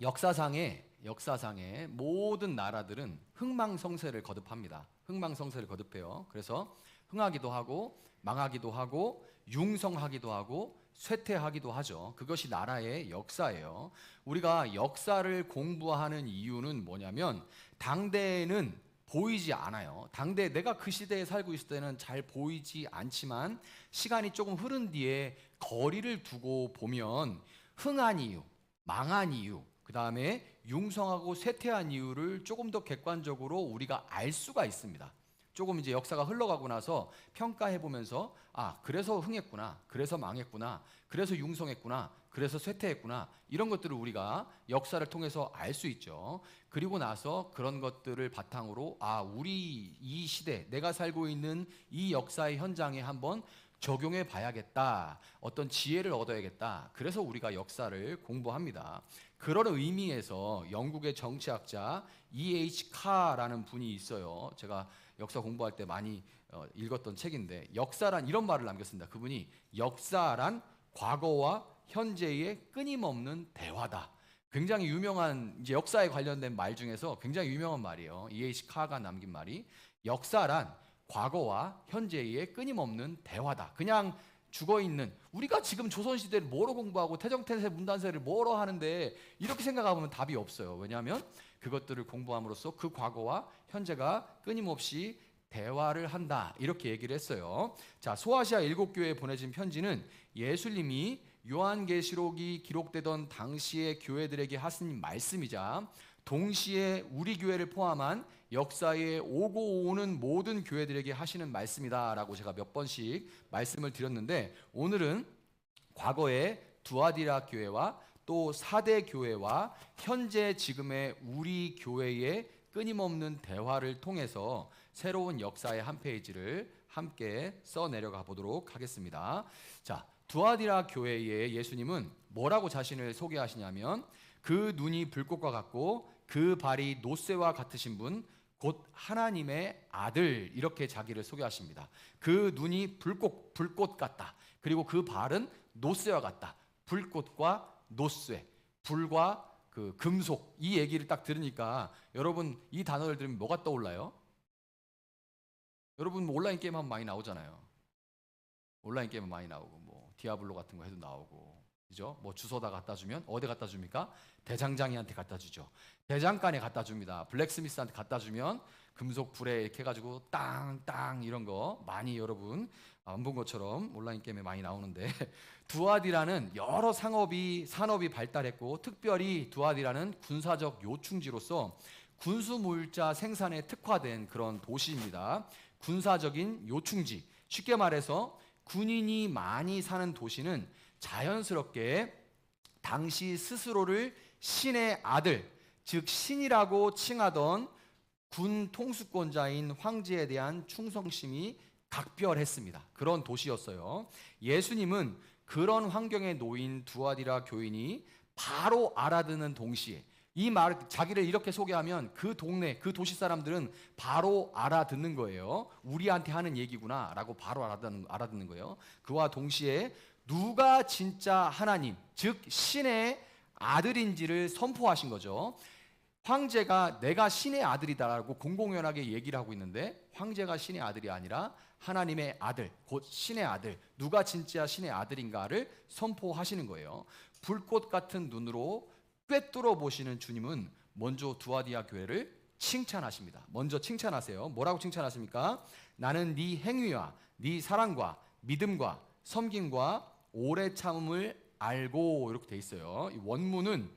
역사상의 모든 나라들은 흥망성쇠를 거듭합니다. 흥망성쇠를 거듭해요. 그래서 흥하기도 하고 망하기도 하고 융성하기도 하고 쇠퇴하기도 하죠. 그것이 나라의 역사예요. 우리가 역사를 공부하는 이유는 뭐냐면 당대에는 보이지 않아요. 당대 내가 그 시대에 살고 있을 때는 잘 보이지 않지만 시간이 조금 흐른 뒤에 거리를 두고 보면 흥한 이유, 망한 이유, 그 다음에 융성하고 쇠퇴한 이유를 조금 더 객관적으로 우리가 알 수가 있습니다. 조금 이제 역사가 흘러가고 나서 평가해 보면서 그래서 흥했구나, 그래서 망했구나, 그래서 융성했구나, 그래서 쇠퇴했구나, 이런 것들을 우리가 역사를 통해서 알 수 있죠. 그리고 나서 그런 것들을 바탕으로 우리 이 시대, 내가 살고 있는 이 역사의 현장에 한번 적용해 봐야겠다, 어떤 지혜를 얻어야겠다. 그래서 우리가 역사를 공부합니다. 그런 의미에서 영국의 정치학자 E.H. 카라는 분이 있어요. 제가 역사 공부할 때 많이 읽었던 책인데, 역사란 이런 말을 남겼습니다. 그분이 역사란 과거와 현재의 끊임없는 대화다. 굉장히 유명한 이제 역사에 관련된 말 중에서 굉장히 유명한 말이에요. E.H. 카가 남긴 말이, 역사란 과거와 현재의 끊임없는 대화다. 그냥 죽어있는, 우리가 지금 조선시대를 뭐로 공부하고 태정태세 문단세를 뭐로 하는데, 이렇게 생각하면 답이 없어요. 왜냐하면 그것들을 공부함으로써 그 과거와 현재가 끊임없이 대화를 한다, 이렇게 얘기를 했어요. 자, 소아시아 7교회에 보내진 편지는 예수님이 요한계시록이 기록되던 당시의 교회들에게 하신 말씀이자 동시에 우리 교회를 포함한 역사에 오고 오는 모든 교회들에게 하시는 말씀이다라고 제가 몇 번씩 말씀을 드렸는데, 오늘은 과거의 두아디라 교회와 또 사대 교회와 현재 지금의 우리 교회의 끊임없는 대화를 통해서 새로운 역사의 한 페이지를 함께 써 내려가 보도록 하겠습니다. 자, 두아디라 교회의 예수님은 뭐라고 자신을 소개하시냐면, 그 눈이 불꽃과 같고 그 발이 노쇠와 같으신 분, 곧 하나님의 아들, 이렇게 자기를 소개하십니다. 그 눈이 불꽃 같다. 그리고 그 발은 노쇠와 같다. 불꽃과 노쇠, 불과 그 금속, 이 얘기를 딱 들으니까 여러분 이 단어를 들으면 뭐가 떠올라요? 여러분 온라인 게임 하면 많이 나오잖아요. 온라인 게임 많이 나오고, 뭐 디아블로 같은 거 해도 나오고, 그죠? 뭐 주소다 갖다 주면 어디 갖다 줍니까? 대장장이한테 갖다 주죠. 대장간에 갖다 줍니다. 블랙스미스한테 갖다 주면 금속 불에 이렇게 해가지고 땅 이런 거 많이 여러분 안 본 것처럼 온라인 게임에 많이 나오는데, 두아디라는 여러 산업이 발달했고, 특별히 두아디라는 군사적 요충지로서 군수물자 생산에 특화된 그런 도시입니다. 군사적인 요충지, 쉽게 말해서 군인이 많이 사는 도시는 자연스럽게 당시 스스로를 신의 아들, 즉 신이라고 칭하던 군 통수권자인 황제에 대한 충성심이 각별했습니다. 그런 도시였어요. 예수님은 그런 환경에 놓인 두아디라 교인이 바로 알아듣는 동시에, 이 말, 자기를 이렇게 소개하면 그 동네, 그 도시 사람들은 바로 알아듣는 거예요. 우리한테 하는 얘기구나 라고 바로 알아듣는 거예요. 그와 동시에 누가 진짜 하나님, 즉 신의 아들인지를 선포하신 거죠. 황제가 내가 신의 아들이다라고 공공연하게 얘기를 하고 있는데, 황제가 신의 아들이 아니라 하나님의 아들, 곧 신의 아들, 누가 진짜 신의 아들인가를 선포하시는 거예요. 불꽃 같은 눈으로 꿰뚫어 보시는 주님은 먼저 두아디아 교회를 칭찬하십니다. 먼저 칭찬하세요. 뭐라고 칭찬하십니까? 나는 네 행위와 네 사랑과 믿음과 섬김과 오래 참음을 알고, 이렇게 돼 있어요. 이 원문은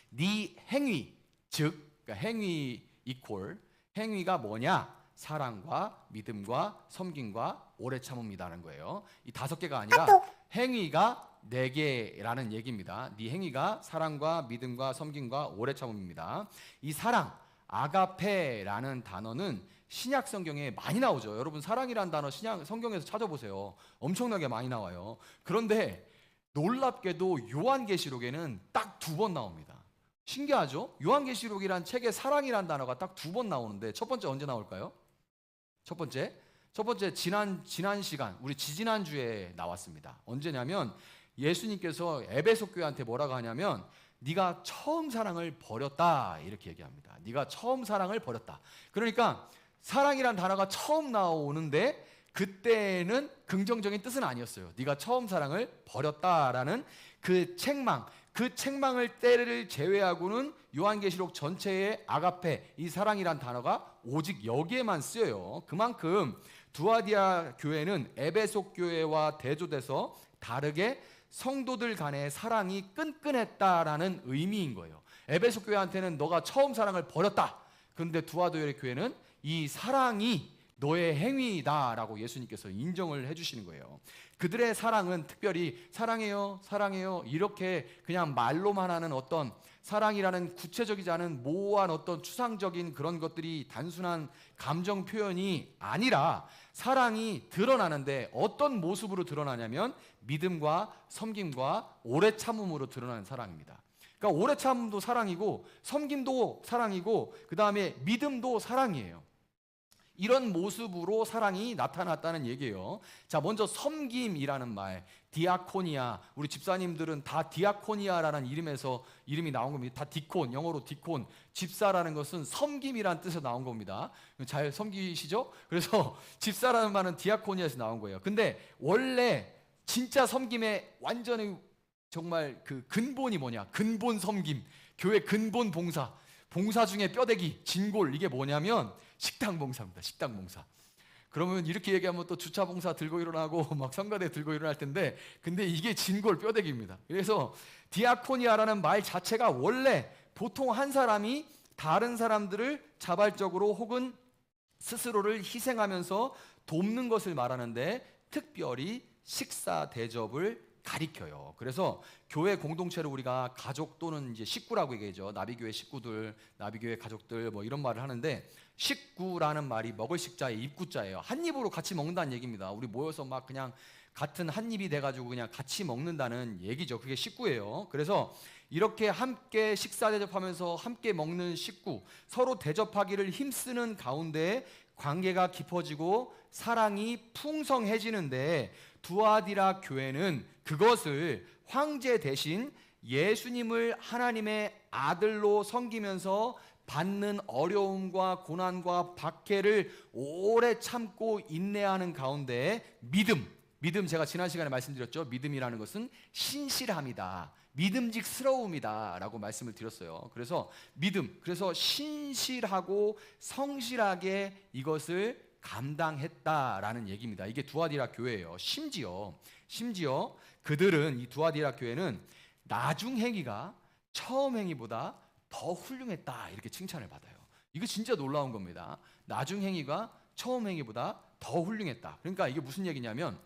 네 행위, 즉 그러니까 행위 이퀄, 행위가 뭐냐? 사랑과 믿음과 섬김과 오래 참음이라는 거예요. 이 5개가 아니라 행위가 4개라는 얘기입니다. 네 행위가 사랑과 믿음과 섬김과 오래 참음입니다. 이 사랑, 아가페라는 단어는 신약 성경에 많이 나오죠. 여러분 사랑이라는 단어 신약 성경에서 찾아보세요. 엄청나게 많이 나와요. 그런데 놀랍게도 요한계시록에는 딱 2번 나옵니다. 신기하죠? 요한계시록이란 책에 사랑이라는 단어가 딱 2번 나오는데, 첫 번째 언제 나올까요? 첫 번째 지난 시간, 우리 지지난주에 나왔습니다. 언제냐면 예수님께서 에베소 교회한테 뭐라고 하냐면, 네가 처음 사랑을 버렸다 이렇게 얘기합니다. 네가 처음 사랑을 버렸다. 그러니까 사랑이란 단어가 처음 나오는데 그때는 긍정적인 뜻은 아니었어요. 네가 처음 사랑을 버렸다라는 그 책망, 그 책망을 때를 제외하고는 요한계시록 전체의 아가페, 이 사랑이란 단어가 오직 여기에만 쓰여요. 그만큼 두아디아 교회는 에베소 교회와 대조돼서 다르게 성도들 간의 사랑이 끈끈했다라는 의미인 거예요. 에베소 교회한테는 너가 처음 사랑을 버렸다. 그런데 두아디아 교회는 이 사랑이 너의 행위다라고 예수님께서 인정을 해주시는 거예요. 그들의 사랑은 특별히 사랑해요, 사랑해요 이렇게 그냥 말로만 하는 어떤 사랑이라는 구체적이지 않은 모호한 어떤 추상적인 그런 것들이 단순한 감정 표현이 아니라 사랑이 드러나는데 어떤 모습으로 드러나냐면 믿음과 섬김과 오래 참음으로 드러나는 사랑입니다. 그러니까 오래 참음도 사랑이고 섬김도 사랑이고 그 다음에 믿음도 사랑이에요. 이런 모습으로 사랑이 나타났다는 얘기예요. 자, 먼저 섬김이라는 말, 디아코니아. 우리 집사님들은 다 디아코니아라는 이름이 나온 겁니다. 다 디콘, 영어로 디콘. 집사라는 것은 섬김이라는 뜻에서 나온 겁니다. 잘 섬기시죠? 그래서 집사라는 말은 디아코니아에서 나온 거예요. 근데 원래 진짜 섬김의 완전히 정말 그 근본이 뭐냐? 근본 섬김, 교회 근본 봉사. 봉사 중에 뼈대기, 진골, 이게 뭐냐면 식당 봉사입니다. 식당 봉사. 그러면 이렇게 얘기하면 또 주차 봉사 들고 일어나고 막 성가대 들고 일어날 텐데, 근데 이게 진골 뼈대기입니다. 그래서 디아코니아라는 말 자체가 원래 보통 한 사람이 다른 사람들을 자발적으로 혹은 스스로를 희생하면서 돕는 것을 말하는데, 특별히 식사 대접을 가리켜요. 그래서 교회 공동체를 우리가 가족 또는 이제 식구라고 얘기하죠. 나비교회 식구들, 나비교회 가족들 뭐 이런 말을 하는데, 식구라는 말이 먹을 식자의 입구자예요. 한 입으로 같이 먹는다는 얘기입니다. 우리 모여서 막 그냥 같은 한 입이 돼가지고 그냥 같이 먹는다는 얘기죠. 그게 식구예요. 그래서 이렇게 함께 식사 대접하면서 함께 먹는 식구, 서로 대접하기를 힘쓰는 가운데 관계가 깊어지고 사랑이 풍성해지는데, 두아디라 교회는 그것을 황제 대신 예수님을 하나님의 아들로 섬기면서 받는 어려움과 고난과 박해를 오래 참고 인내하는 가운데 믿음, 제가 지난 시간에 말씀드렸죠. 믿음이라는 것은 신실함이다, 믿음직스러움이다 라고 말씀을 드렸어요. 그래서 믿음, 그래서 신실하고 성실하게 이것을 감당했다라는 얘기입니다. 이게 두아디라 교회예요. 심지어 그들은, 이 두아디라 교회는 나중 행위가 처음 행위보다 더 훌륭했다 이렇게 칭찬을 받아요. 이거 진짜 놀라운 겁니다. 나중 행위가 처음 행위보다 더 훌륭했다. 그러니까 이게 무슨 얘기냐면,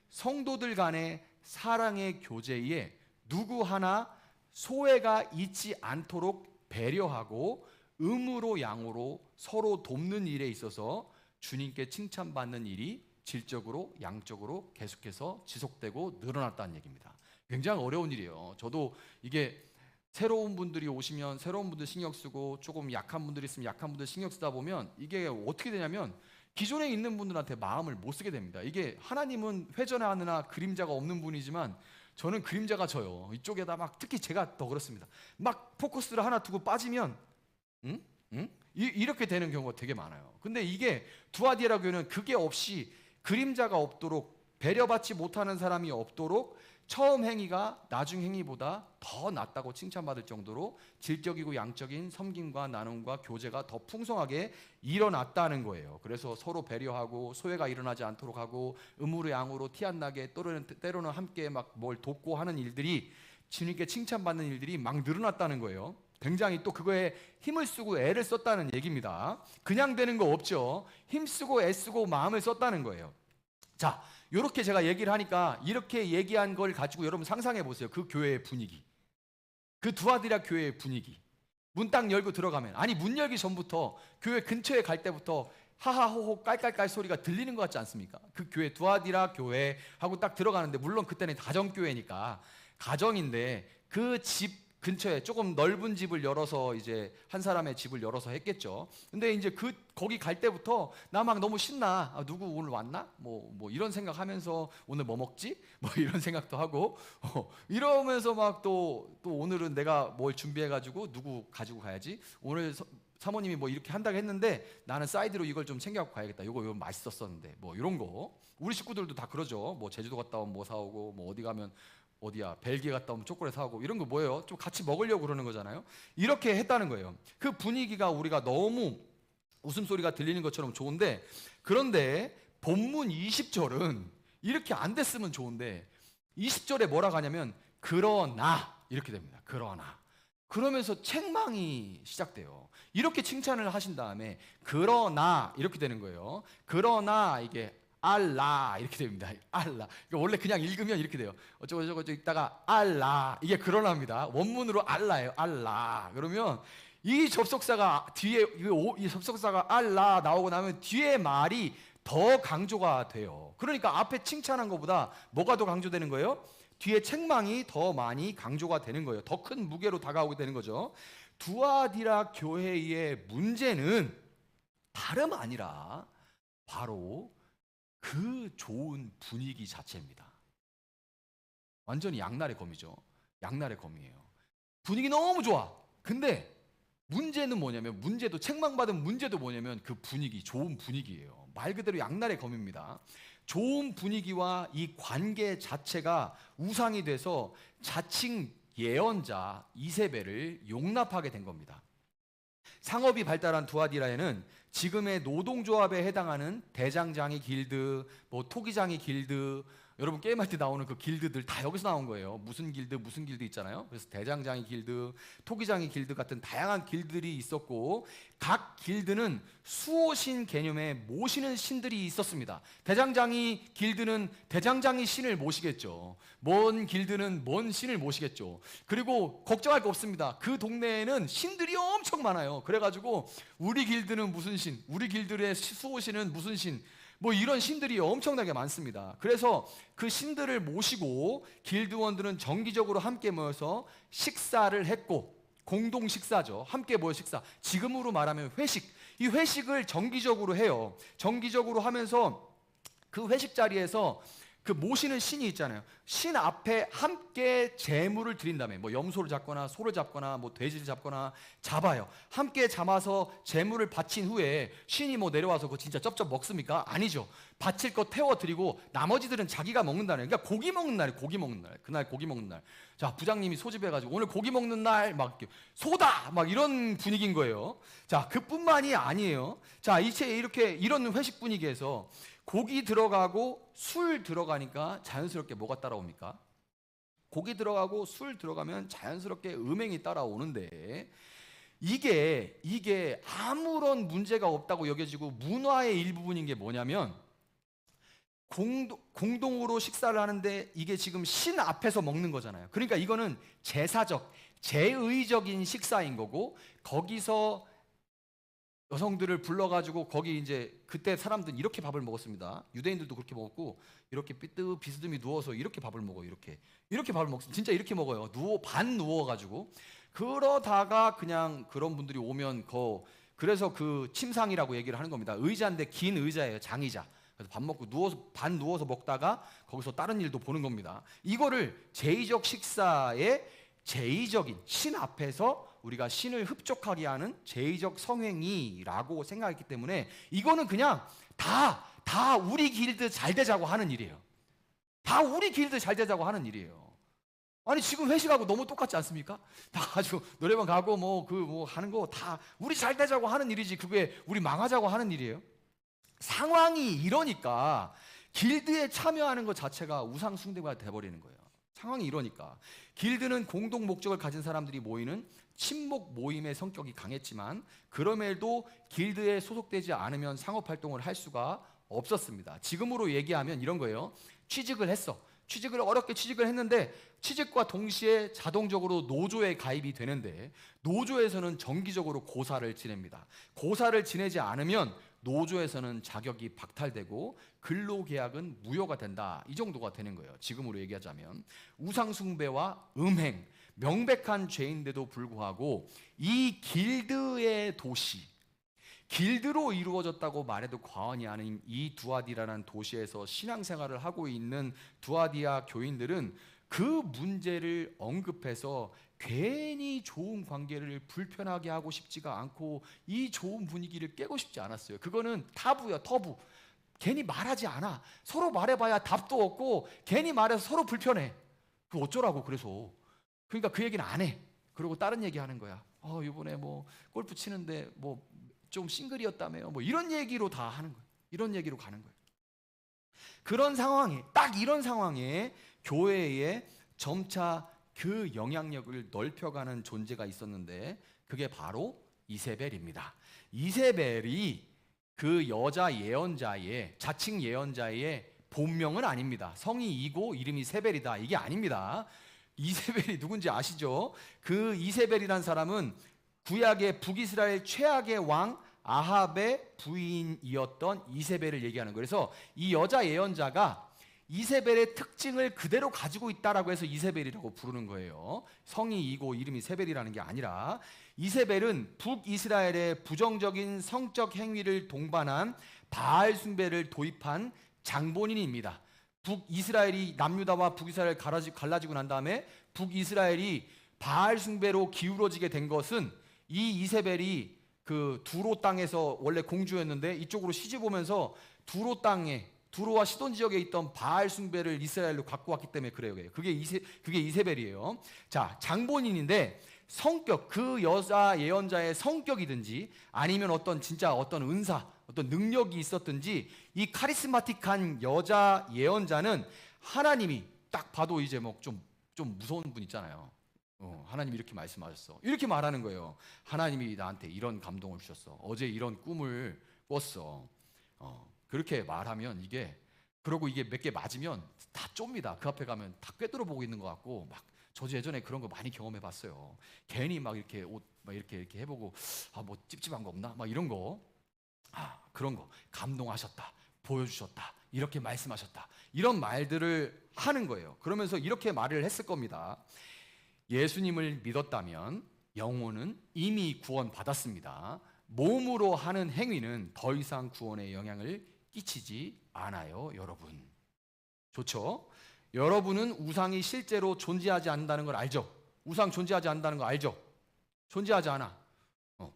성도들 간의 사랑의 교제에 누구 하나 소외가 있지 않도록 배려하고 음으로 양으로 서로 돕는 일에 있어서 주님께 칭찬받는 일이 질적으로 양적으로 계속해서 지속되고 늘어났다는 얘기입니다. 굉장히 어려운 일이에요. 저도 이게 새로운 분들이 오시면 새로운 분들 신경 쓰고, 조금 약한 분들이 있으면 약한 분들 신경 쓰다 보면 이게 어떻게 되냐면 기존에 있는 분들한테 마음을 못 쓰게 됩니다. 이게 하나님은 회전하느나 그림자가 없는 분이지만 저는 그림자가 져요. 이쪽에다 막, 특히 제가 더 그렇습니다. 막 포커스를 하나 두고 빠지면 이렇게 되는 경우가 되게 많아요. 근데 이게 두아디라 교회는 그게 없이, 그림자가 없도록, 배려받지 못하는 사람이 없도록 처음 행위가 나중 행위보다 더 낫다고 칭찬받을 정도로 질적이고 양적인 섬김과 나눔과 교제가 더 풍성하게 일어났다는 거예요. 그래서 서로 배려하고 소외가 일어나지 않도록 하고 음으로 양으로 티 안 나게 때로는 함께 막 뭘 돕고 하는 일들이, 주님께 칭찬받는 일들이 막 늘어났다는 거예요. 굉장히 또 그거에 힘을 쓰고 애를 썼다는 얘기입니다. 그냥 되는 거 없죠. 힘쓰고 애쓰고 마음을 썼다는 거예요. 자, 이렇게 제가 얘기를 하니까 이렇게 얘기한 걸 가지고 여러분 상상해 보세요. 그 교회의 분위기, 그 두아디라 교회의 분위기. 문 딱 열고 들어가면, 아니 문 열기 전부터 교회 근처에 갈 때부터 하하호호 깔깔깔 소리가 들리는 것 같지 않습니까? 그 교회, 두아디라 교회 하고 딱 들어가는데, 물론 그때는 가정교회니까 가정인데 그 집 근처에 조금 넓은 집을 열어서 이제 한 사람의 집을 열어서 했겠죠. 근데 이제 거기 갈 때부터 나 막 너무 신나. 아, 누구 오늘 왔나? 뭐 이런 생각하면서 오늘 뭐 먹지? 뭐 이런 생각도 하고 이러면서 막 또 오늘은 내가 뭘 준비해가지고 누구 가지고 가야지. 오늘 사모님이 뭐 이렇게 한다고 했는데 나는 사이드로 이걸 좀 챙겨갖고 가야겠다. 이거 맛있었었는데 뭐 이런 거. 우리 식구들도 다 그러죠. 뭐 제주도 갔다 오면 뭐 사오고 뭐 어디 가면 어디야 벨기에 갔다 오면 초콜릿 사오고 이런 거 뭐예요? 좀 같이 먹으려고 그러는 거잖아요. 이렇게 했다는 거예요. 그 분위기가 우리가 너무 웃음소리가 들리는 것처럼 좋은데, 그런데 본문 20절은 이렇게 안 됐으면 좋은데 20절에 뭐라고 하냐면 그러나 이렇게 됩니다. 그러나. 그러면서 책망이 시작돼요. 이렇게 칭찬을 하신 다음에 그러나 이렇게 되는 거예요. 그러나 이게 알라 이렇게 됩니다. 알라. 원래 그냥 읽으면 이렇게 돼요. 어쩌고 읽다가 알라, 이게 그러나입니다. 원문으로 알라예요. 알라. 그러면 이 접속사가 뒤에 이 접속사가 알라 나오고 나면 뒤에 말이 더 강조가 돼요. 그러니까 앞에 칭찬한 것보다 뭐가 더 강조되는 거예요? 뒤에 책망이 더 많이 강조가 되는 거예요. 더 큰 무게로 다가오게 되는 거죠. 두아디라 교회의 문제는 다름 아니라 바로 그 좋은 분위기 자체입니다. 완전히 양날의 검이죠. 양날의 검이에요. 분위기 너무 좋아. 근데 문제는 뭐냐면, 문제도 책망받은 문제도 뭐냐면 그 분위기, 좋은 분위기예요. 말 그대로 양날의 검입니다. 좋은 분위기와 이 관계 자체가 우상이 돼서 자칭 예언자 이세벨을 용납하게 된 겁니다. 상업이 발달한 두아디라에는 지금의 노동조합에 해당하는 대장장이 길드, 뭐 토기장이 길드, 여러분 게임할 때 나오는 그 길드들 다 여기서 나온 거예요. 무슨 길드 있잖아요. 그래서 대장장이 길드, 토기장이 길드 같은 다양한 길드들이 있었고, 각 길드는 수호신 개념의 모시는 신들이 있었습니다. 대장장이 길드는 대장장이 신을 모시겠죠. 먼 길드는 먼 신을 모시겠죠. 그리고 걱정할 거 없습니다. 그 동네에는 신들이 엄청 많아요. 그래가지고 우리 길드는 무슨 신, 우리 길드의 수호신은 무슨 신, 뭐 이런 신들이 엄청나게 많습니다. 그래서 그 신들을 모시고 길드원들은 정기적으로 함께 모여서 식사를 했고, 공동 식사죠. 함께 모여 식사. 지금으로 말하면 회식. 이 회식을 정기적으로 해요. 정기적으로 하면서 그 회식 자리에서 그 모시는 신이 있잖아요. 신 앞에 함께 제물을 드린 다음에 뭐 염소를 잡거나 소를 잡거나 뭐 돼지를 잡거나 잡아요. 함께 잡아서 제물을 바친 후에 신이 뭐 내려와서 그거 진짜 쩝쩝 먹습니까? 아니죠. 바칠 거 태워드리고 나머지들은 자기가 먹는다는, 그러니까 고기 먹는 날이 고기 먹는 날. 그날 고기 먹는 날. 자, 부장님이 소집해가지고 오늘 고기 먹는 날 막 소다 막 이런 분위기인 거예요. 자, 그뿐만이 아니에요. 자, 이런 회식 분위기에서 고기 들어가고 술 들어가니까 자연스럽게 뭐가 따라옵니까? 고기 들어가고 술 들어가면 자연스럽게 음행이 따라오는데, 이게 아무런 문제가 없다고 여겨지고 문화의 일부분인 게 뭐냐면, 공동으로 식사를 하는데 이게 지금 신 앞에서 먹는 거잖아요. 그러니까 이거는 제사적, 제의적인 식사인 거고, 거기서 여성들을 불러가지고 거기 이제 그때 사람들은 이렇게 밥을 먹었습니다. 유대인들도 그렇게 먹었고, 이렇게 비스듬히 누워서 이렇게 밥을 먹어요. 이렇게 밥을 먹습니다. 진짜 이렇게 먹어요. 반 누워가지고. 그러다가 그냥 그런 분들이 오면 그래서 그 침상이라고 얘기를 하는 겁니다. 의자인데 긴 의자예요. 장의자. 그래서 밥 먹고 반 누워서 먹다가 거기서 다른 일도 보는 겁니다. 이거를 제의적 식사의 제의적인 신 앞에서 우리가 신을 흡족하게 하는 제의적 성행위라고 생각했기 때문에 이거는 그냥 다 우리 길드 잘 되자고 하는 일이에요. 다 우리 길드 잘 되자고 하는 일이에요. 아니 지금 회식하고 너무 똑같지 않습니까? 다 아주 노래방 가고 뭐 하는 거 다 우리 잘 되자고 하는 일이지, 그게 우리 망하자고 하는 일이에요? 상황이 이러니까 길드에 참여하는 것 자체가 우상 숭배가 돼버리는 거예요. 상황이 이러니까. 길드는 공동 목적을 가진 사람들이 모이는 친목 모임의 성격이 강했지만, 그럼에도 길드에 소속되지 않으면 상업활동을 할 수가 없었습니다. 지금으로 얘기하면 이런 거예요. 어렵게 취직을 했는데, 취직과 동시에 자동적으로 노조에 가입이 되는데, 노조에서는 정기적으로 고사를 지냅니다. 고사를 지내지 않으면 노조에서는 자격이 박탈되고 근로계약은 무효가 된다. 이 정도가 되는 거예요. 지금으로 얘기하자면 우상숭배와 음행, 명백한 죄인데도 불구하고 이 길드의 도시, 길드로 이루어졌다고 말해도 과언이 아닌 이 두아디라는 도시에서 신앙생활을 하고 있는 두아디아 교인들은 그 문제를 언급해서 괜히 좋은 관계를 불편하게 하고 싶지가 않고 이 좋은 분위기를 깨고 싶지 않았어요. 그거는 타부야, 터부. 괜히 말하지 않아. 서로 말해봐야 답도 없고 괜히 말해서 서로 불편해. 그 어쩌라고. 그래서 그러니까 그 얘기는 안 해. 그리고 다른 얘기 하는 거야. 이번에 뭐 골프 치는데 뭐 좀 싱글이었다며요. 뭐 이런 얘기로 다 하는 거예요. 이런 얘기로 가는 거예요. 그런 상황에, 딱 이런 상황에 교회에 점차 그 영향력을 넓혀가는 존재가 있었는데 그게 바로 이세벨입니다. 이세벨이 그 여자 예언자의, 자칭 예언자의 본명은 아닙니다. 성이 이고 이름이 세벨이다, 이게 아닙니다. 이세벨이 누군지 아시죠? 그 이세벨이란 사람은 구약의 북이스라엘 최악의 왕 아합의 부인이었던 이세벨을 얘기하는 거예요. 그래서 이 여자 예언자가 이세벨의 특징을 그대로 가지고 있다라고 해서 이세벨이라고 부르는 거예요. 성이 이고 이름이 세벨이라는 게 아니라 이세벨은 북이스라엘의 부정적인 성적 행위를 동반한 바알 숭배를 도입한 장본인입니다. 북이스라엘이 남유다와 북이스라엘 갈라지고 난 다음에 북이스라엘이 바알 숭배로 기울어지게 된 것은 이 이세벨이 그 두로 땅에서 원래 공주였는데 이쪽으로 시집 오면서 두로 땅에, 두로와 시돈 지역에 있던 바알 숭배를 이스라엘로 갖고 왔기 때문에 그래요. 그게 이세벨이에요. 자, 장본인인데 성격, 그 여자 예언자의 성격이든지 아니면 어떤 은사, 어떤 능력이 있었든지 이 카리스마틱한 여자 예언자는 하나님이 딱 봐도 이제 뭐 좀 무서운 분 있잖아요. 하나님이 이렇게 말씀하셨어. 이렇게 말하는 거예요. 하나님이 나한테 이런 감동을 주셨어. 어제 이런 꿈을 꿨어. 그렇게 말하면 그러고 이게 몇 개 맞으면 다 쫌니다. 그 앞에 가면 다 꿰뚫어 보고 있는 것 같고 저도 예전에 그런 거 많이 경험해 봤어요. 괜히 이렇게 옷 이렇게 해보고 뭐 찝찝한 거 없나? 이런 거. 그런 거. 감동하셨다. 보여주셨다. 이렇게 말씀하셨다. 이런 말들을 하는 거예요. 그러면서 이렇게 말을 했을 겁니다. 예수님을 믿었다면 영혼은 이미 구원받았습니다. 몸으로 하는 행위는 더 이상 구원에 영향을 끼치지 않아요, 여러분. 좋죠? 여러분은 우상이 실제로 존재하지 않는다는 걸 알죠? 우상 존재하지 않는다는 거 알죠? 존재하지 않아.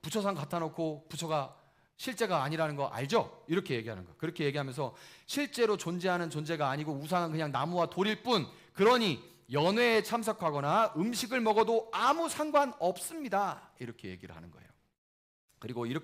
부처상 갖다 놓고 부처가 실제가 아니라는 거 알죠? 이렇게 얘기하는 거. 그렇게 얘기하면서 실제로 존재하는 존재가 아니고 우상은 그냥 나무와 돌일 뿐, 그러니 연회에 참석하거나 음식을 먹어도 아무 상관없습니다. 이렇게 얘기를 하는 거예요. 그리고 이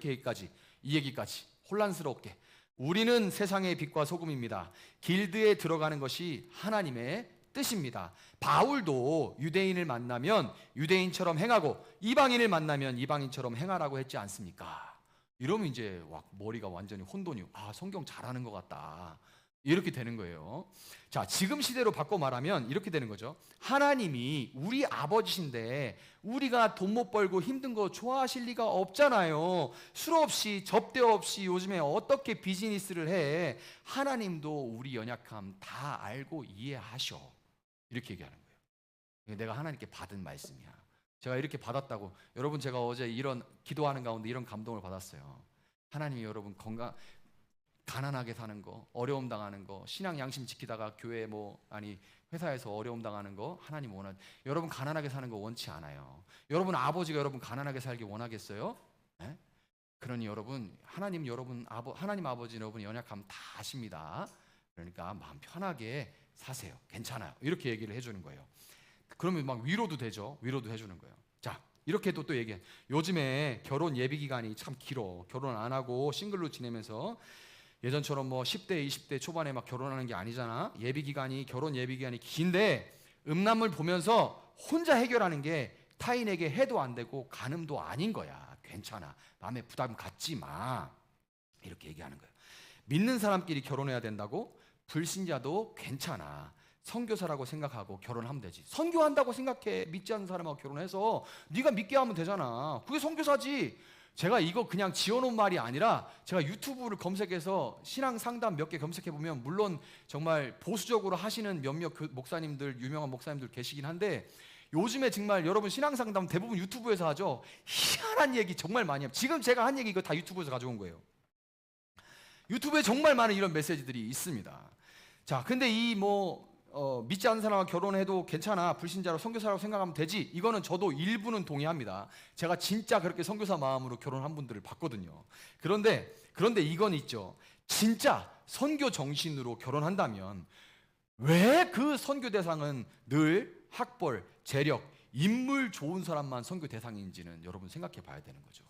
얘기까지 혼란스럽게 우리는 세상의 빛과 소금입니다. 길드에 들어가는 것이 하나님의 뜻입니다. 바울도 유대인을 만나면 유대인처럼 행하고 이방인을 만나면 이방인처럼 행하라고 했지 않습니까? 이러면 이제 머리가 완전히 혼돈이요. 성경 잘하는 것 같다. 이렇게 되는 거예요. 자, 지금 시대로 바꿔 말하면 이렇게 되는 거죠. 하나님이 우리 아버지신데 우리가 돈 못 벌고 힘든 거 좋아하실 리가 없잖아요. 술 없이 접대 없이 요즘에 어떻게 비즈니스를 해. 하나님도 우리 연약함 다 알고 이해하셔. 이렇게 얘기하는 거예요. 내가 하나님께 받은 말씀이야. 제가 이렇게 받았다고. 여러분, 제가 어제 이런 기도하는 가운데 이런 감동을 받았어요. 하나님이 여러분 가난하게 사는 거, 어려움 당하는 거, 신앙 양심 지키다가 교회 회사에서 어려움 당하는 거 하나님 여러분 가난하게 사는 거 원치 않아요. 여러분 아버지가 여러분 가난하게 살기 원하겠어요? 네? 그러니 여러분 하나님 아버지 여러분 연약함 다 아십니다. 그러니까 마음 편하게 사세요. 괜찮아요. 이렇게 얘기를 해주는 거예요. 그러면 위로도 되죠. 위로도 해주는 거예요. 자, 이렇게도 또 얘기해. 요즘에 결혼 예비 기간이 참 길어. 결혼 안 하고 싱글로 지내면서 예전처럼 10대, 20대 초반에 결혼하는 게 아니잖아. 결혼 예비 기간이 긴데 음란물 보면서 혼자 해결하는 게 타인에게 해도 안 되고 간음도 아닌 거야. 괜찮아. 마음에 부담 갖지 마. 이렇게 얘기하는 거예요. 믿는 사람끼리 결혼해야 된다고? 불신자도 괜찮아. 선교사라고 생각하고 결혼하면 되지. 선교한다고 생각해. 믿지 않는 사람하고 결혼해서 네가 믿게 하면 되잖아. 그게 선교사지. 제가 이거 그냥 지어놓은 말이 아니라 제가 유튜브를 검색해서 신앙 상담 몇 개 검색해보면 물론 정말 보수적으로 하시는 몇몇 목사님들, 유명한 목사님들 계시긴 한데 요즘에 정말 여러분 신앙상담 대부분 유튜브에서 하죠. 희한한 얘기 정말 많이 합니다. 지금 제가 한 얘기 이거 다 유튜브에서 가져온 거예요. 유튜브에 정말 많은 이런 메시지들이 있습니다. 자, 근데 믿지 않는 사람과 결혼해도 괜찮아, 불신자로 선교사라고 생각하면 되지, 이거는 저도 일부는 동의합니다. 제가 진짜 그렇게 선교사 마음으로 결혼한 분들을 봤거든요. 그런데 이건 있죠. 진짜 선교 정신으로 결혼한다면 왜 그 선교 대상은 늘 학벌, 재력, 인물 좋은 사람만 선교 대상인지는 여러분 생각해 봐야 되는 거죠.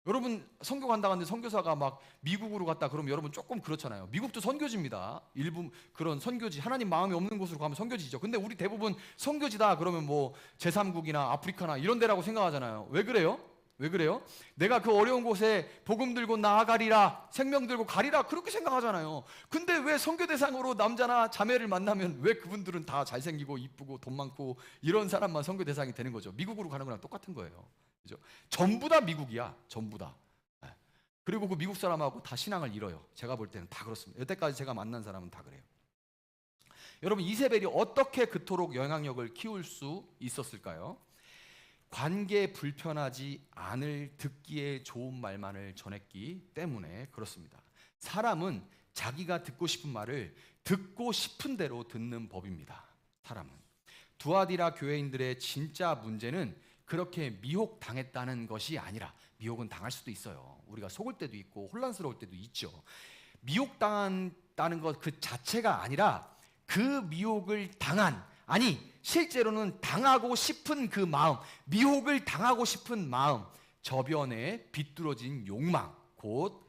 여러분 선교 간다 하는데 선교사가 막 미국으로 갔다 그러면 여러분 조금 그렇잖아요. 미국도 선교지입니다. 일부 그런 선교지, 하나님 마음이 없는 곳으로 가면 선교지죠. 근데 우리 대부분 선교지다 그러면 뭐 제3국이나 아프리카나 이런 데라고 생각하잖아요. 왜 그래요? 왜 그래요? 내가 그 어려운 곳에 복음 들고 나아가리라, 생명 들고 가리라, 그렇게 생각하잖아요. 근데 왜 선교 대상으로 남자나 자매를 만나면 왜 그분들은 다 잘생기고 이쁘고 돈 많고 이런 사람만 선교 대상이 되는 거죠? 미국으로 가는 거랑 똑같은 거예요. 그죠? 전부 다 미국이야. 전부 다. 네. 그리고 그 미국 사람하고 다 신앙을 잃어요. 제가 볼 때는 다 그렇습니다. 여태까지 제가 만난 사람은 다 그래요. 여러분, 이세벨이 어떻게 그토록 영향력을 키울 수 있었을까요? 관계 불편하지 않을 듣기에 좋은 말만을 전했기 때문에 그렇습니다. 사람은 자기가 듣고 싶은 말을 듣고 싶은 대로 듣는 법입니다. 사람은. 두아디라 교회인들의 진짜 문제는 그렇게 미혹당했다는 것이 아니라, 미혹은 당할 수도 있어요. 우리가 속을 때도 있고 혼란스러울 때도 있죠. 미혹당한다는 것 그 자체가 아니라 그 미혹을 당한, 아니 실제로는 당하고 싶은 그 마음, 미혹을 당하고 싶은 마음, 저변에 비뚤어진 욕망, 곧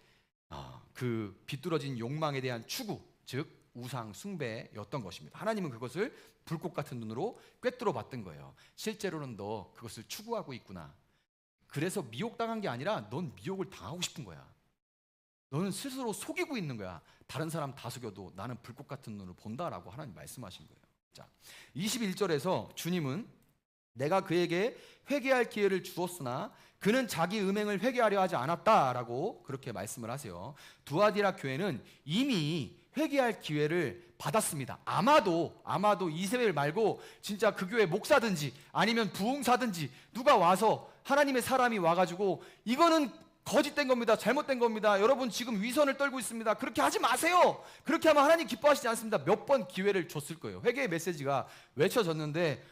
그 비뚤어진 욕망에 대한 추구, 즉 우상 숭배였던 것입니다. 하나님은 그것을 불꽃 같은 눈으로 꿰뚫어 봤던 거예요. 실제로는 너 그것을 추구하고 있구나. 그래서 미혹당한 게 아니라 넌 미혹을 당하고 싶은 거야. 너는 스스로 속이고 있는 거야. 다른 사람 다 속여도 나는 불꽃 같은 눈으로 본다라고 하나님 말씀하신 거예요. 자, 21절에서 주님은 내가 그에게 회개할 기회를 주었으나 그는 자기 음행을 회개하려 하지 않았다라고 그렇게 말씀을 하세요. 두아디라 교회는 이미 회개할 기회를 받았습니다. 아마도 이세벨 말고 진짜 그 교회 목사든지 아니면 부흥사든지 누가 와서, 하나님의 사람이 와가지고 이거는 거짓된 겁니다. 잘못된 겁니다. 여러분 지금 위선을 떨고 있습니다. 그렇게 하지 마세요. 그렇게 하면 하나님 기뻐하시지 않습니다. 몇 번 기회를 줬을 거예요. 회개의 메시지가 외쳐졌는데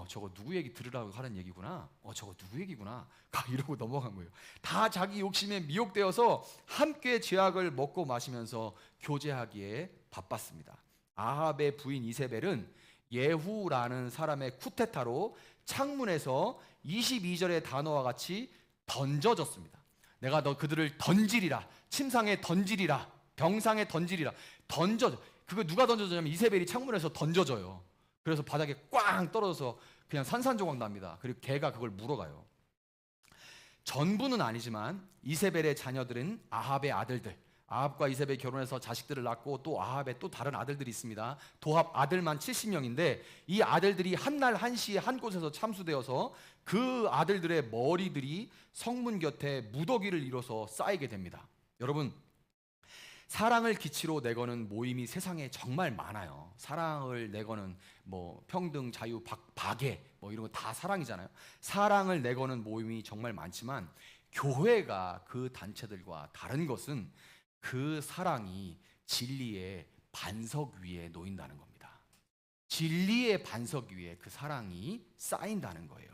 저거 누구 얘기 들으라고 하는 얘기구나. 저거 누구 얘기구나. 이러고 넘어간 거예요. 다 자기 욕심에 미혹되어서 함께 죄악을 먹고 마시면서 교제하기에 바빴습니다. 아합의 부인 이세벨은 예후라는 사람의 쿠데타로 창문에서 22절의 단어와 같이 던져졌습니다. 내가 너 그들을 던지리라, 침상에 던지리라, 병상에 던지리라. 던져져. 그거 누가 던져졌냐면 이세벨이 창문에서 던져져요. 그래서 바닥에 꽝 떨어져서 그냥 산산조각 납니다. 그리고 개가 그걸 물어가요. 전부는 아니지만 이세벨의 자녀들은 아합의 아들들, 아합과 이세벨이 결혼해서 자식들을 낳고 또 아합의 또 다른 아들들이 있습니다. 도합 아들만 70명인데 이 아들들이 한날 한시에 한 곳에서 참수되어서 그 아들들의 머리들이 성문 곁에 무더기를 이뤄서 쌓이게 됩니다. 여러분, 사랑을 기치로 내거는 모임이 세상에 정말 많아요. 사랑을 내거는 평등, 자유, 박애 이런 거 다 사랑이잖아요. 사랑을 내거는 모임이 정말 많지만 교회가 그 단체들과 다른 것은 그 사랑이 진리의 반석 위에 놓인다는 겁니다. 진리의 반석 위에 그 사랑이 쌓인다는 거예요.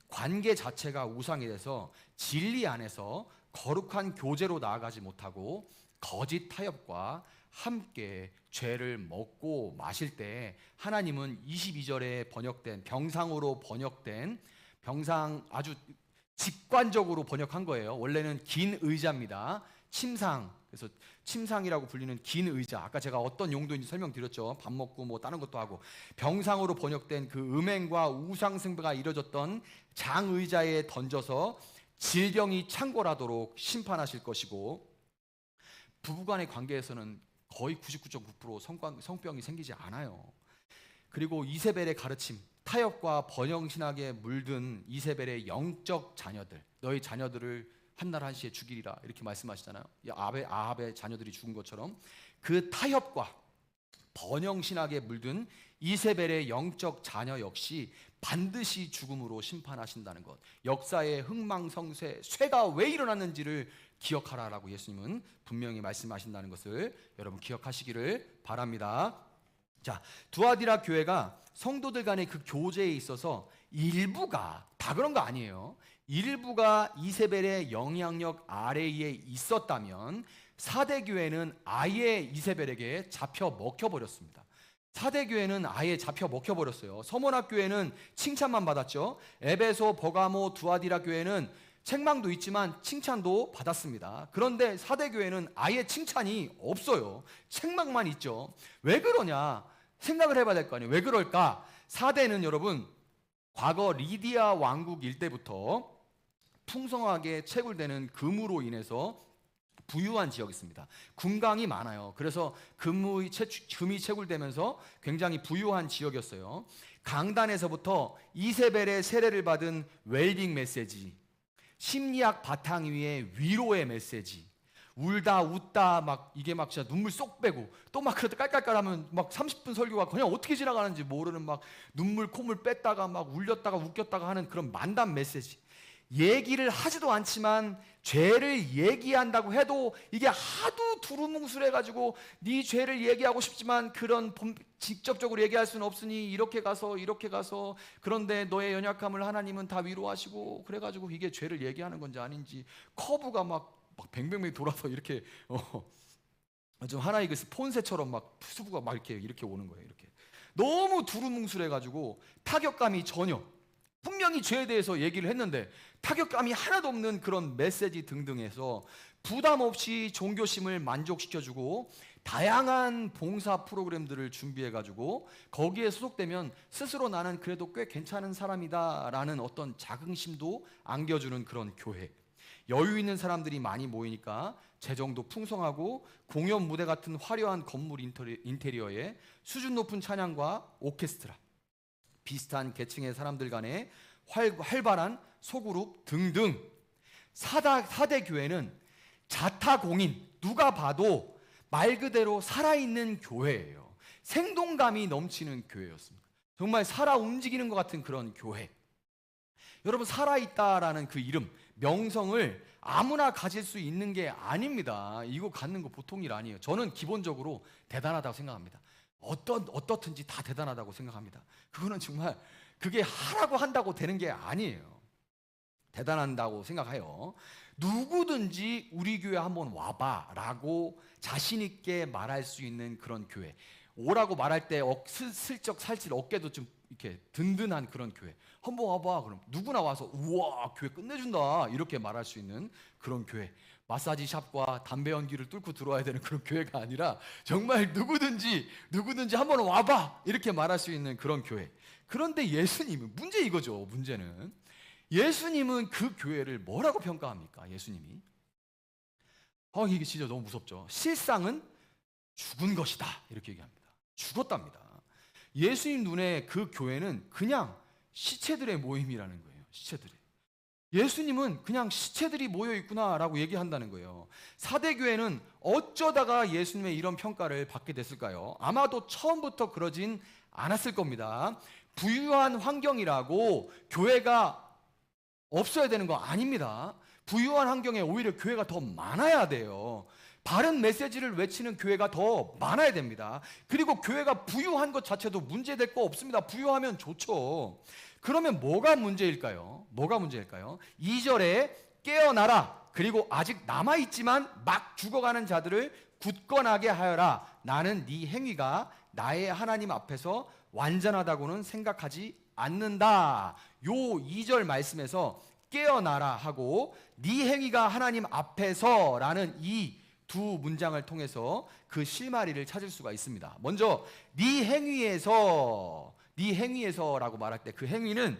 관계 자체가 우상이 돼서 진리 안에서 거룩한 교제로 나아가지 못하고 거짓 타협과 함께 죄를 먹고 마실 때 하나님은 22절에 번역된, 병상으로 번역된, 병상 아주 직관적으로 번역한 거예요. 원래는 긴 의자입니다. 침상, 그래서 침상이라고 불리는 긴 의자. 아까 제가 어떤 용도인지 설명드렸죠. 밥 먹고 다른 것도 하고. 병상으로 번역된 그 음행과 우상 숭배가 이뤄졌던 장의자에 던져서 질병이 창궐하도록 심판하실 것이고, 부부간의 관계에서는 거의 99.9% 성병이 생기지 않아요. 그리고 이세벨의 가르침, 타협과 번영신학에 물든 이세벨의 영적 자녀들, 너희 자녀들을 한날 한시에 죽이리라 이렇게 말씀하시잖아요. 아합의 자녀들이 죽은 것처럼 그 타협과 번영신학에 물든 이세벨의 영적 자녀 역시 반드시 죽음으로 심판하신다는 것, 역사의 흥망성쇠, 쇠가 왜 일어났는지를 기억하라라고 예수님은 분명히 말씀하신다는 것을 여러분 기억하시기를 바랍니다. 자, 두아디라 교회가 성도들 간의 그 교제에 있어서 일부가, 다 그런 거 아니에요. 일부가 이세벨의 영향력 아래에 있었다면 사대 교회는 아예 이세벨에게 잡혀 먹혀버렸습니다. 사대 교회는 아예 잡혀 먹혀버렸어요. 서문학 교회는 칭찬만 받았죠. 에베소, 버가모, 두아디라 교회는 책망도 있지만 칭찬도 받았습니다. 그런데 사대 교회는 아예 칭찬이 없어요. 책망만 있죠. 왜 그러냐 생각을 해봐야 될 거 아니에요. 왜 그럴까? 사대는 여러분 과거 리디아 왕국 일때부터 풍성하게 채굴되는 금으로 인해서 부유한 지역이 있습니다. 군강이 많아요. 그래서 금이 채굴되면서 굉장히 부유한 지역이었어요. 강단에서부터 이세벨의 세례를 받은 웰빙 메시지, 심리학 바탕 위에 위로의 메시지, 울다 웃다 막 이게 막 진짜 눈물 쏙 빼고 또 막 그렇게 깔깔깔하면 막 30분 설교가 그냥 어떻게 지나가는지 모르는 막 눈물 콧물 뺐다가 막 울렸다가 웃겼다가 하는 그런 만담 메시지. 얘기를 하지도 않지만 죄를 얘기한다고 해도 이게 하도 두루뭉술해가지고 네 죄를 얘기하고 싶지만 그런 직접적으로 얘기할 수는 없으니 이렇게 가서 그런데 너의 연약함을 하나님은 다 위로하시고 그래가지고 이게 죄를 얘기하는 건지 아닌지 커브가 막 뱅뱅뱅 돌아서 이렇게 좀 하나의 그 스폰세처럼 막 수부가 막 이렇게 오는 거예요. 이렇게 너무 두루뭉술해가지고 타격감이 전혀, 분명히 죄에 대해서 얘기를 했는데 타격감이 하나도 없는 그런 메시지 등등해서 부담 없이 종교심을 만족시켜주고 다양한 봉사 프로그램들을 준비해가지고 거기에 소속되면 스스로 나는 그래도 꽤 괜찮은 사람이다라는 어떤 자긍심도 안겨주는 그런 교회. 여유 있는 사람들이 많이 모이니까 재정도 풍성하고 공연 무대 같은 화려한 건물 인테리어에 수준 높은 찬양과 오케스트라, 비슷한 계층의 사람들 간의 활발한 소그룹 등등. 사대 교회는 자타공인, 누가 봐도 말 그대로 살아있는 교회예요. 생동감이 넘치는 교회였습니다. 정말 살아 움직이는 것 같은 그런 교회. 여러분, 살아있다라는 그 이름, 명성을 아무나 가질 수 있는 게 아닙니다. 이거 갖는 거 보통 일 아니에요. 저는 기본적으로 대단하다고 생각합니다. 어떻든지 다 대단하다고 생각합니다. 그거는 정말 그게 하라고 한다고 되는 게 아니에요. 대단한다고 생각해요. 누구든지 우리 교회 한번 와봐 라고 자신 있게 말할 수 있는 그런 교회. 오라고 말할 때 슬쩍 살찔 어깨도 좀 이렇게 든든한 그런 교회. 한번 와봐. 그럼 누구나 와서 우와 교회 끝내준다 이렇게 말할 수 있는 그런 교회. 마사지 샵과 담배 연기를 뚫고 들어와야 되는 그런 교회가 아니라 정말 누구든지 한번 와봐 이렇게 말할 수 있는 그런 교회. 그런데 예수님은 문제 이거죠. 문제는 예수님은 그 교회를 뭐라고 평가합니까? 예수님이 이게 진짜 너무 무섭죠. 실상은 죽은 것이다 이렇게 얘기합니다. 죽었답니다. 예수님 눈에 그 교회는 그냥 시체들의 모임이라는 거예요. 시체들이. 예수님은 그냥 시체들이 모여 있구나라고 얘기한다는 거예요. 사대 교회는 어쩌다가 예수님의 이런 평가를 받게 됐을까요? 아마도 처음부터 그러진 않았을 겁니다. 부유한 환경이라고 교회가 없어야 되는 거 아닙니다. 부유한 환경에 오히려 교회가 더 많아야 돼요. 바른 메시지를 외치는 교회가 더 많아야 됩니다. 그리고 교회가 부유한 것 자체도 문제될 거 없습니다. 부유하면 좋죠. 그러면 뭐가 문제일까요? 2절에 깨어나라. 그리고 아직 남아있지만 막 죽어가는 자들을 굳건하게 하여라. 나는 네 행위가 나의 하나님 앞에서 완전하다고는 생각하지 않는다. 요 2절 말씀에서 깨어나라 하고 네 행위가 하나님 앞에서라는 이 두 문장을 통해서 그 실마리를 찾을 수가 있습니다. 먼저 네 행위에서라고 말할 때 그 행위는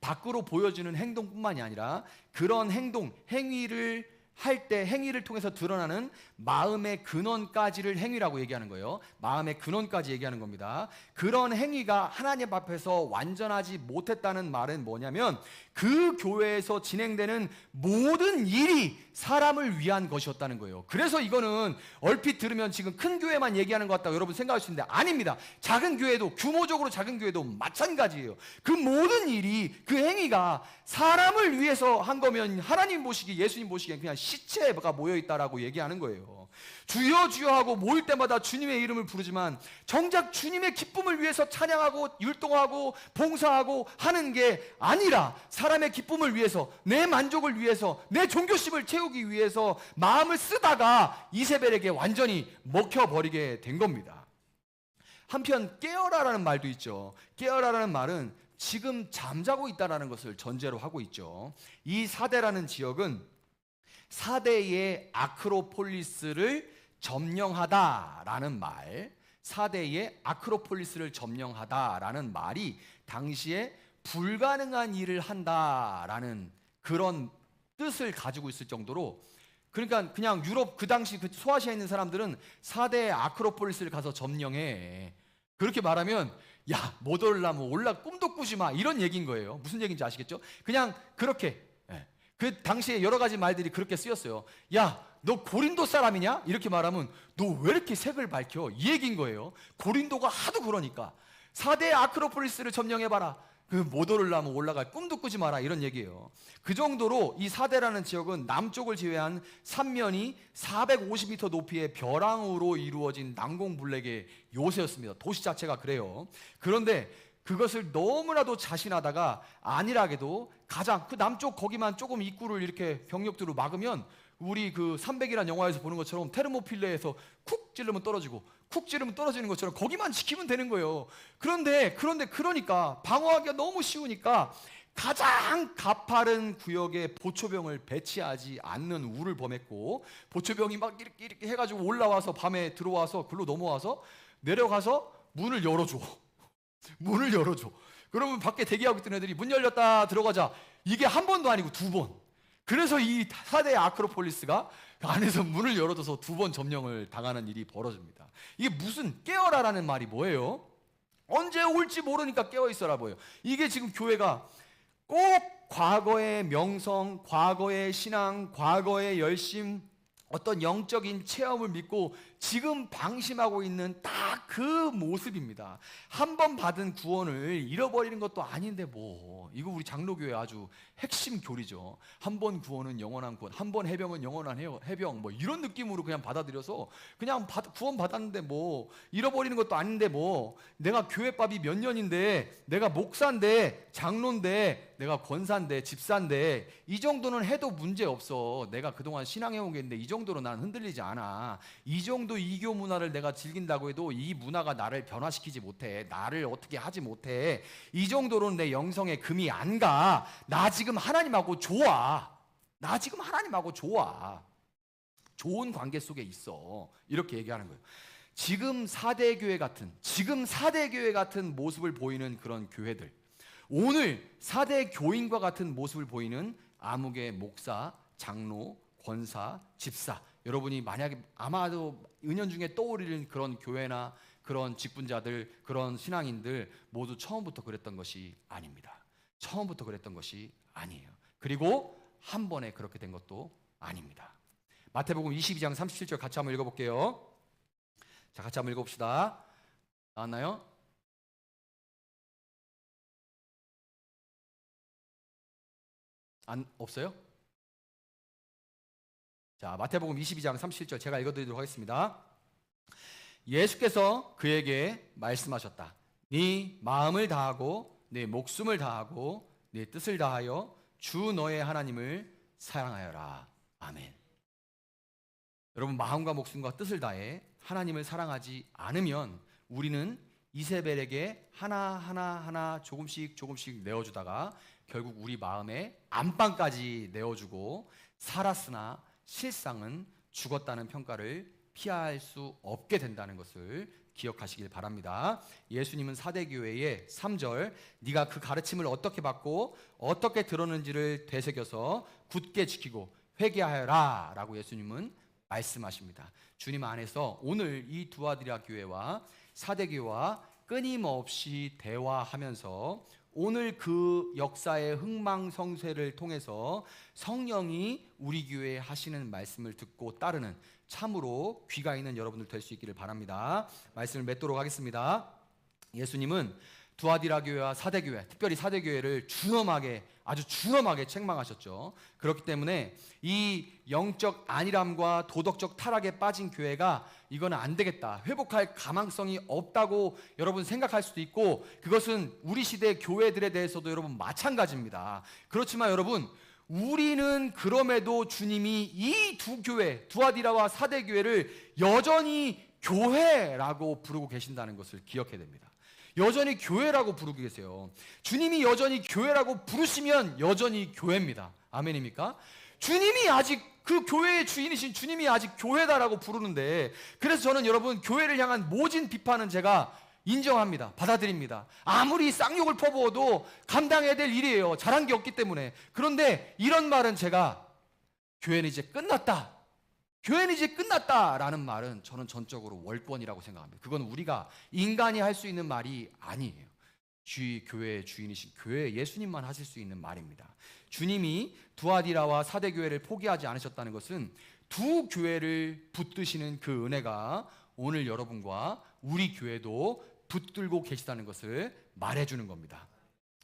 밖으로 보여주는 행동뿐만이 아니라 그런 행위를 할 때 행위를 통해서 드러나는 마음의 근원까지를 행위라고 얘기하는 거예요. 마음의 근원까지 얘기하는 겁니다. 그런 행위가 하나님 앞에서 완전하지 못했다는 말은 뭐냐면 그 교회에서 진행되는 모든 일이 사람을 위한 것이었다는 거예요. 그래서 이거는 얼핏 들으면 지금 큰 교회만 얘기하는 것 같다고 여러분 생각할 수 있는데 아닙니다. 작은 교회도, 규모적으로 작은 교회도 마찬가지예요. 그 모든 일이, 그 행위가 사람을 위해서 한 거면 하나님 보시기, 예수님 보시기엔 그냥 시체가 모여있다라고 얘기하는 거예요. 주여 주여 하고 모일 때마다 주님의 이름을 부르지만 정작 주님의 기쁨을 위해서 찬양하고 율동하고 봉사하고 하는 게 아니라 사람의 기쁨을 위해서, 내 만족을 위해서, 내 종교심을 채우기 위해서 마음을 쓰다가 이세벨에게 완전히 먹혀버리게 된 겁니다. 한편 깨어라라는 말도 있죠. 깨어라라는 말은 지금 잠자고 있다는 것을 전제로 하고 있죠. 이 사대라는 지역은 사대의 아크로폴리스를 점령하다라는 말, 사대의 아크로폴리스를 점령하다라는 말이 당시에 불가능한 일을 한다라는 그런 뜻을 가지고 있을 정도로, 그러니까 그냥 유럽 그 당시 그 소아시아에 있는 사람들은 사대의 아크로폴리스를 가서 점령해. 그렇게 말하면 야, 못 올라면 올라, 꿈도 꾸지 마, 이런 얘기인 거예요. 무슨 얘기인지 아시겠죠? 그냥 그렇게, 그 당시에 여러 가지 말들이 그렇게 쓰였어요. 야, 너 고린도 사람이냐? 이렇게 말하면 너 왜 이렇게 색을 밝혀? 이 얘기인 거예요. 고린도가 하도 그러니까 4대 아크로폴리스를 점령해봐라. 그 못 오르려면 올라갈 꿈도 꾸지 마라, 이런 얘기예요. 그 정도로 이 사대라는 지역은 남쪽을 제외한 삼면이 450m 높이의 벼랑으로 이루어진 난공불락의 요새였습니다. 도시 자체가 그래요. 그런데 그것을 너무나도 자신하다가 안일하게도 가장 그 남쪽 거기만 조금 입구를 이렇게 병력들로 막으면 우리 그 300이라는 영화에서 보는 것처럼 테르모필레에서 쿡 찌르면 떨어지고 쿡 찌르면 떨어지는 것처럼 거기만 지키면 되는 거예요. 그런데 그러니까 방어하기가 너무 쉬우니까 가장 가파른 구역에 보초병을 배치하지 않는 우를 범했고, 보초병이 막 이렇게 해가지고 올라와서 밤에 들어와서 글로 넘어와서 내려가서 문을 열어줘. 문을 열어줘. 그러면 밖에 대기하고 있던 애들이 문 열렸다 들어가자. 이게 한 번도 아니고 두 번. 그래서 이 사대 아크로폴리스가 안에서 문을 열어줘서 두 번 점령을 당하는 일이 벌어집니다. 이게 무슨 깨어라라는 말이 뭐예요? 언제 올지 모르니까 깨어있어라 뭐예요. 이게 지금 교회가 꼭 과거의 명성, 과거의 신앙, 과거의 열심, 어떤 영적인 체험을 믿고 지금 방심하고 있는 딱 그 모습입니다. 한 번 받은 구원을 잃어버리는 것도 아닌데 뭐, 이거 우리 장로교회 아주 핵심 교리죠. 한 번 구원은 영원한 구원, 한 번 해병은 영원한 해병, 뭐 이런 느낌으로 그냥 받아들여서 그냥 구원 받았는데 뭐 잃어버리는 것도 아닌데 뭐, 내가 교회밥이 몇 년인데, 내가 목사인데, 장로인데, 내가 권사인데, 집사인데 이 정도는 해도 문제 없어. 내가 그동안 신앙해온 게 있는데 이 정도로 나는 흔들리지 않아. 이 정도 이교 문화를 내가 즐긴다고 해도 이 문화가 나를 변화시키지 못해. 나를 어떻게 하지 못해. 이 정도로는 내 영성에 금이 안 가. 나 지금 하나님하고 좋아. 나 지금 하나님하고 좋아. 좋은 관계 속에 있어. 이렇게 얘기하는 거예요. 지금 4대 교회 같은 모습을 보이는 그런 교회들, 오늘 4대 교인과 같은 모습을 보이는 암흑의 목사, 장로, 권사, 집사, 여러분이 만약에 아마도 은연중에 떠오르는 그런 교회나 그런 직분자들, 그런 신앙인들 모두 처음부터 그랬던 것이 아닙니다. 처음부터 그랬던 것이 아니에요. 그리고 한 번에 그렇게 된 것도 아닙니다. 마태복음 22장 37절 같이 한번 읽어볼게요. 자, 같이 한번 읽어봅시다. 나왔나요? 없어요? 자, 마태복음 22장 37절 제가 읽어드리도록 하겠습니다. 예수께서 그에게 말씀하셨다. 네 마음을 다하고 네 목숨을 다하고 네 뜻을 다하여 주 너의 하나님을 사랑하여라. 아멘. 여러분, 마음과 목숨과 뜻을 다해 하나님을 사랑하지 않으면 우리는 이세벨에게 하나 조금씩 내어주다가 결국 우리 마음에 안방까지 내어주고 살았으나 실상은 죽었다는 평가를 피할 수 없게 된다는 것을 기억하시길 바랍니다. 예수님은 사대교회의 3절, 네가 그 가르침을 어떻게 받고 어떻게 들었는지를 되새겨서 굳게 지키고 회개하여라 라고 예수님은 말씀하십니다. 주님 안에서 오늘 이 두아디라 교회와 사대교회와 끊임없이 대화하면서 오늘 그 역사의 흥망성쇠를 통해서 성령이 우리 교회에 하시는 말씀을 듣고 따르는 참으로 귀가 있는 여러분들 될 수 있기를 바랍니다. 말씀을 맺도록 하겠습니다. 예수님은 두아디라 교회와 사대교회, 특별히 사대교회를 아주 준엄하게 책망하셨죠. 그렇기 때문에 이 영적 안일함과 도덕적 타락에 빠진 교회가 이거는 안 되겠다, 회복할 가망성이 없다고 여러분 생각할 수도 있고, 그것은 우리 시대 교회들에 대해서도 여러분 마찬가지입니다. 그렇지만 여러분, 우리는 그럼에도 주님이 이 두 교회, 두아디라와 사대교회를 여전히 교회라고 부르고 계신다는 것을 기억해야 됩니다. 여전히 교회라고 부르고 계세요. 주님이 여전히 교회라고 부르시면 여전히 교회입니다. 아멘입니까? 주님이 아직 그 교회의 주인이신 주님이 아직 교회다라고 부르는데, 그래서 저는 여러분 교회를 향한 모진 비판은 제가 인정합니다. 받아들입니다. 아무리 쌍욕을 퍼부어도 감당해야 될 일이에요. 잘한 게 없기 때문에. 그런데 이런 말은 제가 교회는 이제 끝났다, 교회는 이제 끝났다라는 말은 저는 전적으로 월권이라고 생각합니다. 그건 우리가 인간이 할 수 있는 말이 아니에요. 교회의 주인이신 교회 예수님만 하실 수 있는 말입니다. 주님이 두아디라와 사대교회를 포기하지 않으셨다는 것은 두 교회를 붙드시는 그 은혜가 오늘 여러분과 우리 교회도 붙들고 계시다는 것을 말해주는 겁니다.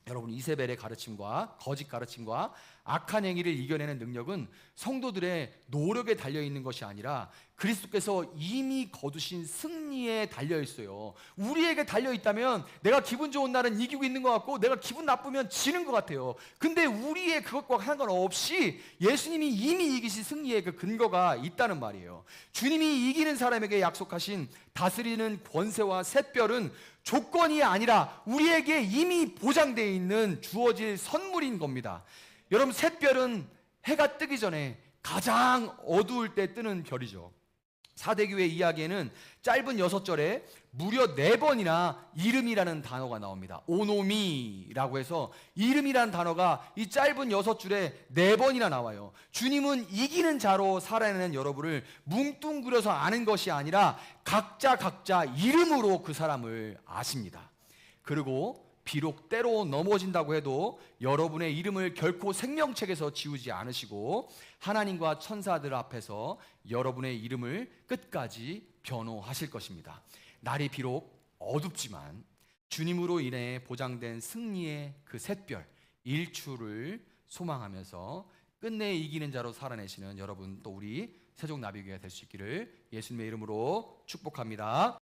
여러분, 이세벨의 가르침과 거짓 가르침과 악한 행위를 이겨내는 능력은 성도들의 노력에 달려있는 것이 아니라 그리스도께서 이미 거두신 승리에 달려있어요. 우리에게 달려있다면 내가 기분 좋은 날은 이기고 있는 것 같고 내가 기분 나쁘면 지는 것 같아요. 근데 우리의 그것과 상관없이 예수님이 이미 이기신 승리의 그 근거가 있다는 말이에요. 주님이 이기는 사람에게 약속하신 다스리는 권세와 샛별은 조건이 아니라 우리에게 이미 보장되어 있는 주어질 선물인 겁니다. 여러분, 샛별은 해가 뜨기 전에 가장 어두울 때 뜨는 별이죠. 사대교회 이야기에는 짧은 6절에 무려 4번이나 이름이라는 단어가 나옵니다. 오노미라고 해서 이름이라는 단어가 이 짧은 6줄에 4번이나 나와요. 주님은 이기는 자로 살아내는 여러분을 뭉뚱그려서 아는 것이 아니라 각자 이름으로 그 사람을 아십니다. 그리고 비록 때로 넘어진다고 해도 여러분의 이름을 결코 생명책에서 지우지 않으시고 하나님과 천사들 앞에서 여러분의 이름을 끝까지 변호하실 것입니다. 날이 비록 어둡지만 주님으로 인해 보장된 승리의 그 샛별 일출을 소망하면서 끝내 이기는 자로 살아내시는 여러분, 또 우리 세종나비교회가 될 수 있기를 예수님의 이름으로 축복합니다.